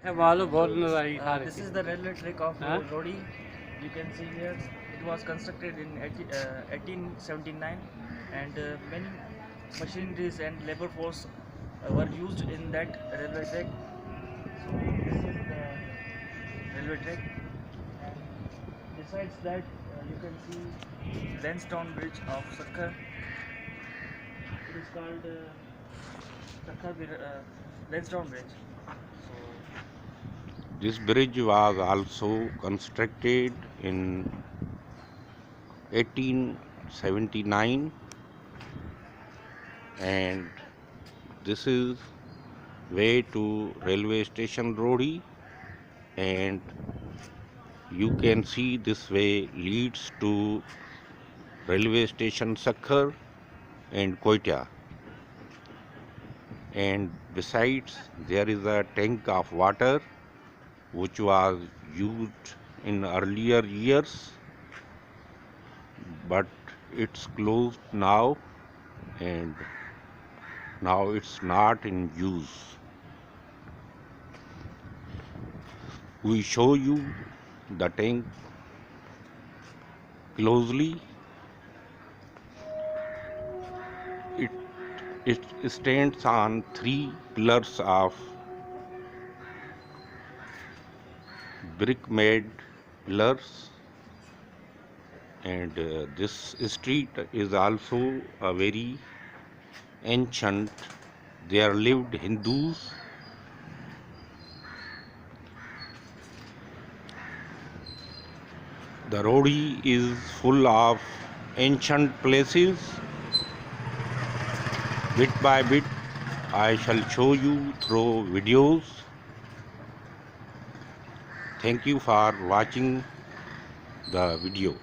This is the railway track of Lodi. You can see here it was constructed in 1879, and many machineries and labor force were used in that railway track. So this is the railway track, and besides that you can see Lansdowne Bridge of Sukkur. It is called Lansdowne Bridge. So This bridge was also constructed in 1879, and this is way to railway station Rodi, and you can see this way leads to railway station Sakhar and Koita. And besides, there is a tank of water which was used in earlier years, but it's closed now, and now it's not in use. We show you the tank closely. It, it stands on 3 pillars of brick made pillars, and this street is also a very ancient. There lived Hindus. The Rodi is full of ancient places. Bit by bit, I shall show you through videos. Thank you for watching the video.